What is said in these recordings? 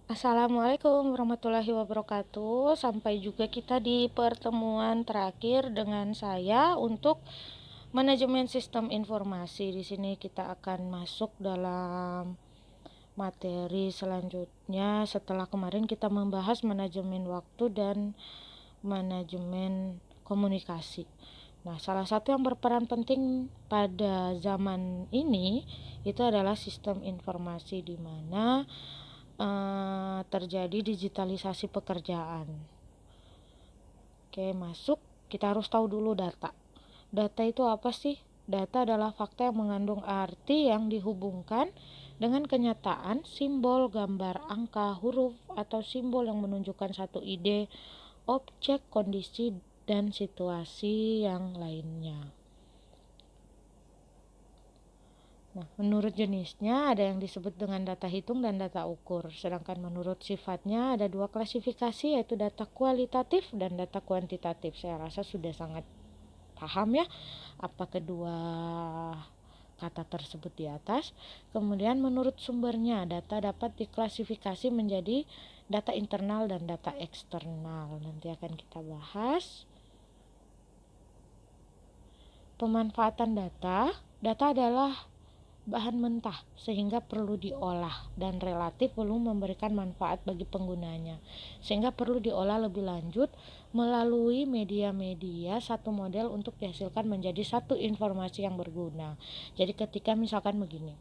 Assalamualaikum warahmatullahi wabarakatuh. Sampai juga kita di pertemuan terakhir dengan saya untuk manajemen sistem informasi. Di sini kita akan masuk dalam materi selanjutnya setelah kemarin kita membahas manajemen waktu dan manajemen komunikasi. Nah, salah satu yang berperan penting pada zaman ini itu adalah sistem informasi, di mana terjadi digitalisasi pekerjaan. Oke, masuk. Kita harus tahu dulu data. Data itu apa sih? Data adalah fakta yang mengandung arti yang dihubungkan dengan kenyataan, simbol, gambar, angka, huruf, atau simbol yang menunjukkan satu ide, objek, kondisi, dan situasi yang lainnya. Nah, menurut jenisnya ada yang disebut dengan data hitung dan data ukur. Sedangkan menurut sifatnya ada dua klasifikasi, yaitu data kualitatif dan data kuantitatif. Saya rasa sudah sangat paham ya apa kedua kata tersebut di atas. Kemudian menurut sumbernya, data dapat diklasifikasi menjadi data internal dan data eksternal. Nanti akan kita bahas. Pemanfaatan data. Data adalah bahan mentah sehingga perlu diolah dan relatif belum memberikan manfaat bagi penggunanya, sehingga perlu diolah lebih lanjut melalui media-media satu model untuk dihasilkan menjadi satu informasi yang berguna. Jadi ketika misalkan begini,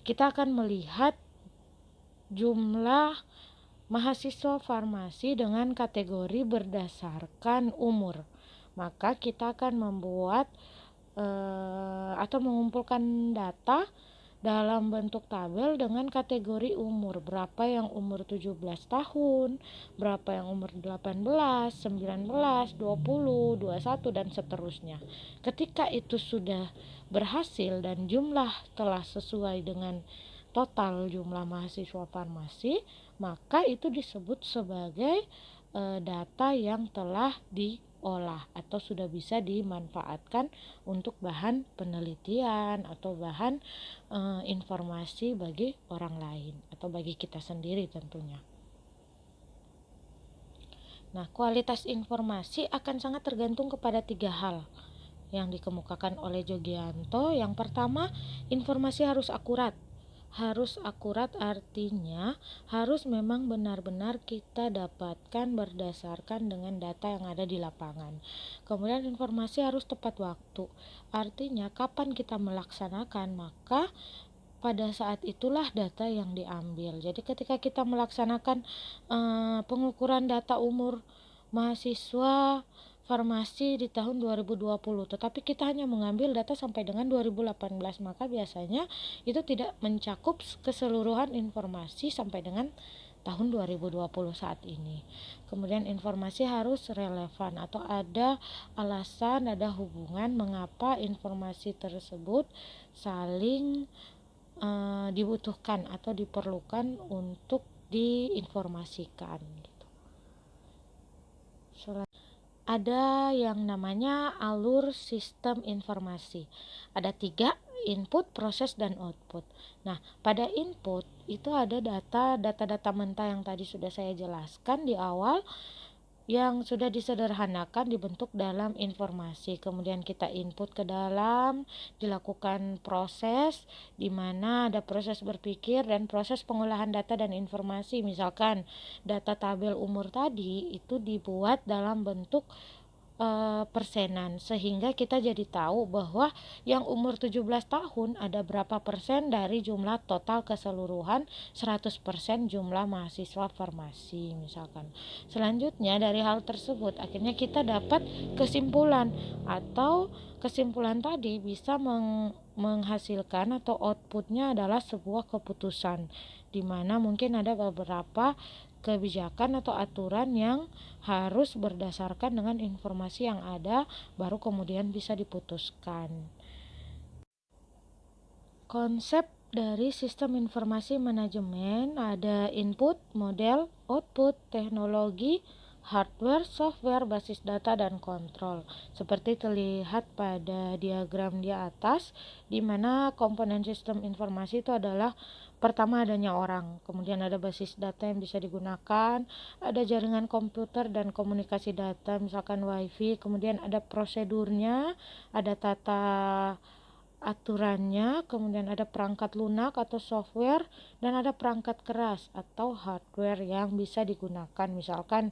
kita akan melihat jumlah mahasiswa farmasi dengan kategori berdasarkan umur, maka kita akan membuat atau mengumpulkan data dalam bentuk tabel dengan kategori umur. Berapa yang umur 17 tahun, berapa yang umur 18, 19, 20, 21 dan seterusnya. Ketika itu sudah berhasil dan jumlah telah sesuai dengan total jumlah mahasiswa farmasi, maka itu disebut sebagai data yang telah diolah atau sudah bisa dimanfaatkan untuk bahan penelitian atau bahan informasi bagi orang lain atau bagi kita sendiri tentunya. Nah, kualitas informasi akan sangat tergantung kepada 3 hal yang dikemukakan oleh Jogianto. Yang pertama, informasi harus akurat. Harus akurat artinya harus memang benar-benar kita dapatkan berdasarkan dengan data yang ada di lapangan. Kemudian informasi harus tepat waktu. Artinya kapan kita melaksanakan, maka pada saat itulah data yang diambil. Jadi ketika kita melaksanakan pengukuran data umur mahasiswa farmasi di tahun 2020, tetapi kita hanya mengambil data sampai dengan 2018, maka biasanya itu tidak mencakup keseluruhan informasi sampai dengan tahun 2020 saat ini. Kemudian informasi harus relevan atau ada alasan, ada hubungan mengapa informasi tersebut saling dibutuhkan atau diperlukan untuk diinformasikan gitu. Ada yang namanya alur sistem informasi. Ada 3, input, proses, dan output. Nah, pada input itu ada data mentah yang tadi sudah saya jelaskan di awal, yang sudah disederhanakan dibentuk dalam informasi. Kemudian kita input ke dalam, dilakukan proses di mana ada proses berpikir dan proses pengolahan data dan informasi. Misalkan data tabel umur tadi itu dibuat dalam bentuk persenan, sehingga kita jadi tahu bahwa yang umur 17 tahun ada berapa persen dari jumlah total keseluruhan 100% jumlah mahasiswa farmasi misalkan. Selanjutnya dari hal tersebut akhirnya kita dapat kesimpulan, atau kesimpulan tadi bisa menghasilkan atau outputnya adalah sebuah keputusan, di mana mungkin ada beberapa kebijakan atau aturan yang harus berdasarkan dengan informasi yang ada, baru kemudian bisa diputuskan. Konsep dari sistem informasi manajemen ada input, model, output, teknologi, hardware, software, basis data, dan kontrol. Seperti terlihat pada diagram di atas, di mana komponen sistem informasi itu adalah Pertama, adanya orang, kemudian ada basis data yang bisa digunakan, ada jaringan komputer dan komunikasi data, misalkan WiFi, kemudian ada prosedurnya, ada tata aturannya, kemudian ada perangkat lunak atau software, dan ada perangkat keras atau hardware yang bisa digunakan, misalkan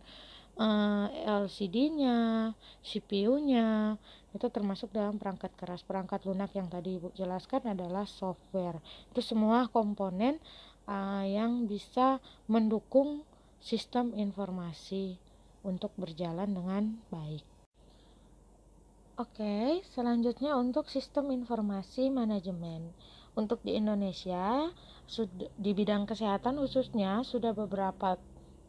LCD-nya, CPU-nya, itu termasuk dalam perangkat keras. Perangkat lunak yang tadi Ibu jelaskan adalah software. Itu semua komponen yang bisa mendukung sistem informasi untuk berjalan dengan baik. Oke, selanjutnya untuk sistem informasi manajemen. Untuk di Indonesia, di bidang kesehatan khususnya sudah beberapa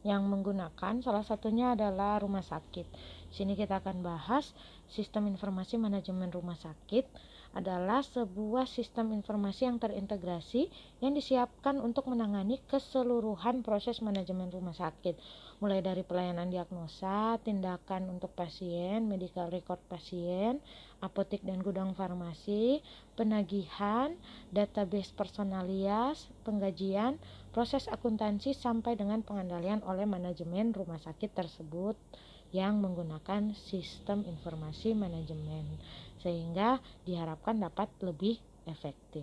yang menggunakan, salah satunya adalah rumah sakit. Sini kita akan bahas sistem informasi manajemen rumah sakit adalah sebuah sistem informasi yang terintegrasi yang disiapkan untuk menangani keseluruhan proses manajemen rumah sakit, mulai dari pelayanan diagnosa, tindakan untuk pasien, medical record pasien, apotek dan gudang farmasi, penagihan, database personalias, penggajian, proses akuntansi sampai dengan pengendalian oleh manajemen rumah sakit tersebut yang menggunakan sistem informasi manajemen, sehingga diharapkan dapat lebih efektif.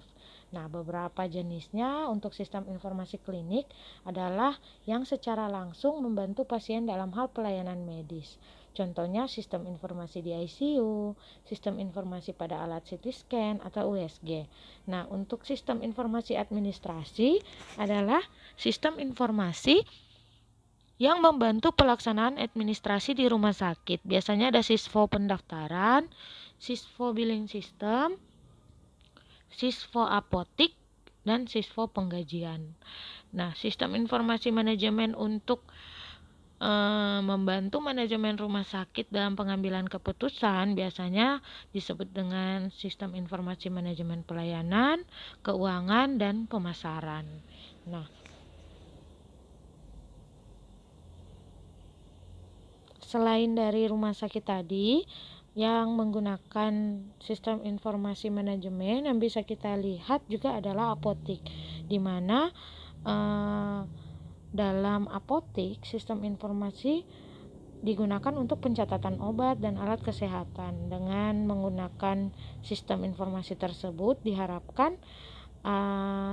Nah, beberapa jenisnya untuk sistem informasi klinik adalah yang secara langsung membantu pasien dalam hal pelayanan medis. Contohnya sistem informasi di ICU, sistem informasi pada alat CT scan atau USG. Nah, untuk sistem informasi administrasi adalah sistem informasi yang membantu pelaksanaan administrasi di rumah sakit. Biasanya ada sisvo pendaftaran, sisvo billing system, sisvo apotik, dan sisvo penggajian. Nah, sistem informasi manajemen untuk membantu manajemen rumah sakit dalam pengambilan keputusan biasanya disebut dengan sistem informasi manajemen pelayanan, keuangan, dan pemasaran. Nah, selain dari rumah sakit tadi yang menggunakan sistem informasi manajemen, yang bisa kita lihat juga adalah apotek, di mana dalam apotek sistem informasi digunakan untuk pencatatan obat dan alat kesehatan. Dengan menggunakan sistem informasi tersebut diharapkan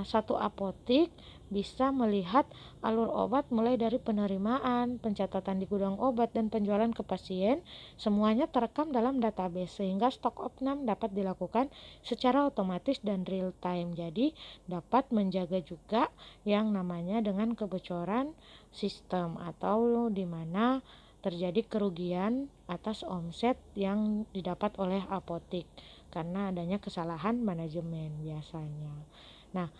satu apotek bisa melihat alur obat mulai dari penerimaan, pencatatan di gudang obat, dan penjualan ke pasien, semuanya terekam dalam database sehingga stok opnam dapat dilakukan secara otomatis dan real time. Jadi dapat menjaga juga yang namanya dengan kebocoran sistem atau di mana terjadi kerugian atas omset yang didapat oleh apotek karena adanya kesalahan manajemen biasanya. Nah,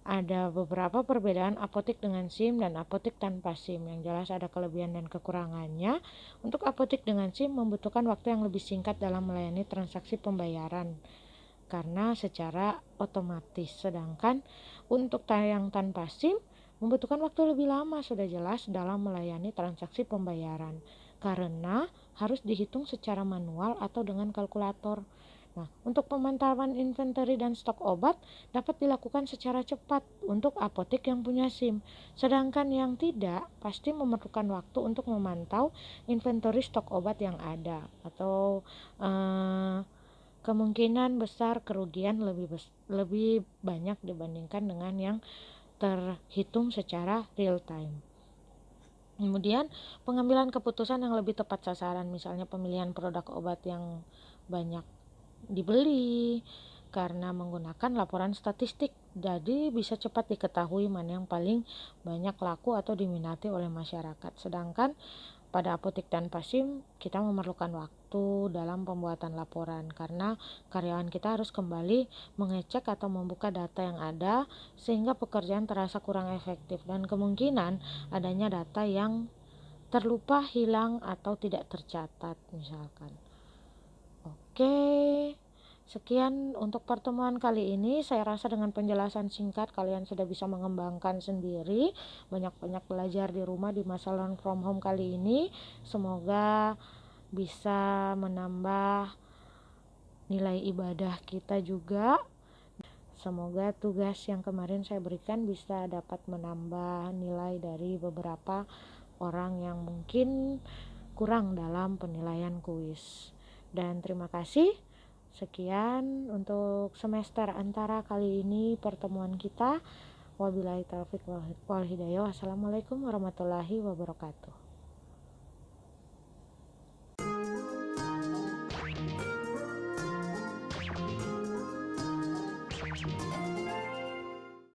ada beberapa perbedaan apotek dengan SIM dan apotek tanpa SIM. Yang jelas ada kelebihan dan kekurangannya. Untuk apotek dengan SIM membutuhkan waktu yang lebih singkat dalam melayani transaksi pembayaran karena secara otomatis. Sedangkan untuk yang tanpa SIM membutuhkan waktu lebih lama, sudah jelas, dalam melayani transaksi pembayaran karena harus dihitung secara manual atau dengan kalkulator. Nah, untuk pemantauan inventory dan stok obat dapat dilakukan secara cepat untuk apotek yang punya SIM. Sedangkan yang tidak pasti memerlukan waktu untuk memantau inventory stok obat yang ada atau kemungkinan besar kerugian lebih banyak dibandingkan dengan yang terhitung secara real time. Kemudian pengambilan keputusan yang lebih tepat sasaran, misalnya pemilihan produk obat yang banyak dibeli karena menggunakan laporan statistik, jadi bisa cepat diketahui mana yang paling banyak laku atau diminati oleh masyarakat. Sedangkan pada apotek tanpa SIM kita memerlukan waktu dalam pembuatan laporan karena karyawan kita harus kembali mengecek atau membuka data yang ada sehingga pekerjaan terasa kurang efektif dan kemungkinan adanya data yang terlupa, hilang, atau tidak tercatat misalkan. Oke, sekian untuk pertemuan kali ini. Saya rasa dengan penjelasan singkat kalian sudah bisa mengembangkan sendiri, banyak-banyak belajar di rumah di masa learn from home kali ini. Semoga bisa menambah nilai ibadah kita juga. Semoga tugas yang kemarin saya berikan bisa dapat menambah nilai dari beberapa orang yang mungkin kurang dalam penilaian kuis. Dan terima kasih. Sekian untuk semester antara kali ini pertemuan kita. Wabillahi taufiq wal hidayah. Wassalamualaikum warahmatullahi wabarakatuh.